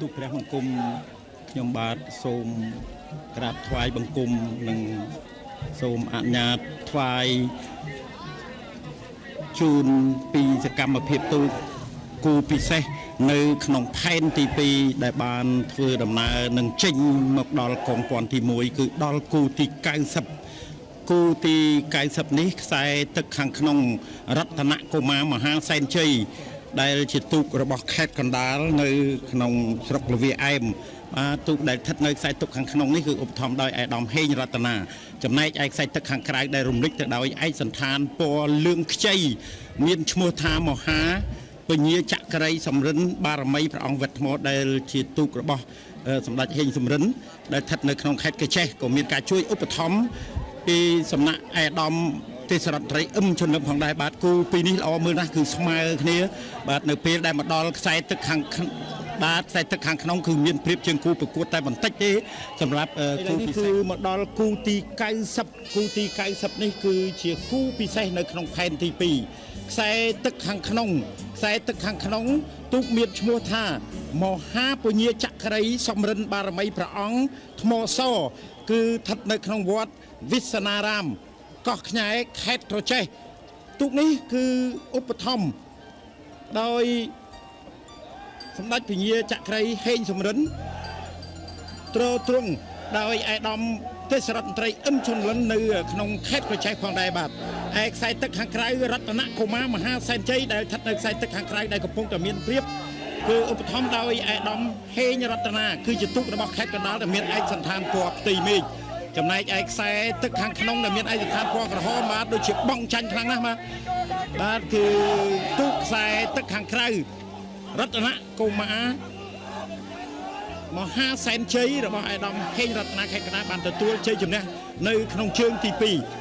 ទូព្រះបង្គំខ្ញុំបាទសូមក្រាបថ្វាយបង្គំនិងសូមអនុញ្ញាតថ្វាយជូនពីសកម្មភាពទូកគូពិសេសនៅក្នុងផែនទី2ដែលបានធ្វើដំណើរនឹងចេញមកដល់កងព័ន្ធទី1គឺដល់គូទី90គូទី90នេះខ្សែទឹកខាងក្នុងរតនកុមារមហាសែនជ័យដែលជាទូករបស់ខេត្តកណ្ដាលនៅក្នុងស្រុកលវាអែមទូកដែលស្ថិតនៅខ្សែទឹកខាងក្នុងនេះគឺឧបត្ថម្ភដោយអាដាមហេងរតនាចំណែកឯខ្សែទឹកខាងក្រៅដែលរំលេចទៅដោយឯកសណ្ឋានពណ៌លឿងខ្ចីមានឈ្មោះថាមហាពញាចក្រីសំរិនបារមីព្រះអង្គវេទថ្មដែលជាទូករបស់សម្ដេចហេងសំរិនដែលស្ថិតនៅក្នុងខេត្តកញ្ចេះក៏មានការជួយឧបត្ថម្ភពីសំណាក់អាដាមទេសរដ្ឋត្រីអឹមជនលឹមផងដែរបាទគូពីរនេះល្អមើលណាស់គឺស្មើគ្នាបាទនៅពេលដែលមកដល់ខ្សែទឹកខាងបាទខ្សែទឹកខាងក្នុងគឺមានព្រៀបជាងគូប្រកួតតែបន្តិចទេសម្រាប់គូពិសេសគឺមកដល់គូទី90គូទី90នេះគឺជាគូពិសេសនៅក្នុងផែនទី2ខ្សែទឹកខាងក្នុងខ្សែទឹកខាងក្នុងទូកមានឈ្មោះថាមហាពញាចក្រីសំរិនបារមីព្រះអង្គថ្មសគឺស្ថិតនៅក្នុងវត្តវិសនារាមកោះខ្ញែខេត្តត្រចេះទូកនេះគឺឧបត្ថម្ភដោយសម្ដេចពញាចក្រីហេងសំរិនទ្រទ្រង់ដោយអាដាមទេសរដ្ឋមន្ត្រីអឹមឈុនលិននៅក្នុងខេត្តត្រចេះផងដែរបាទឯខ្សែទឹកខាងក្រៅរតនកុមារមហាសែនជ័យដែលស្ថិតនៅខ្សែទឹកខាងក្រៅដែលកំពុងតែមានព្រៀបគឺឧបត្ថម្ភដោយអាដាមហេងរតនាគឺជាទូករបស់ខេត្តកណ្ដាលដែលមានឯកសណ្ឋានពណ៌ផ្ទៃមេឃចំណែកឯខ្សែទឹកខាងក្នុងដែលមានឯកសណ្ឋានពណ៌ក្រហមបាទដូចជាបងចាញ់ខ្លាំងណាស់បាទគឺទូកខ្សែទឹកខាងក្រៅរតនកុមារមហាសែនជ័យរបស់អាដាមហេងរតនាខេត្តកណ្ដាលបានទទួលជ័យជំនះនៅក្នុងជើងទី2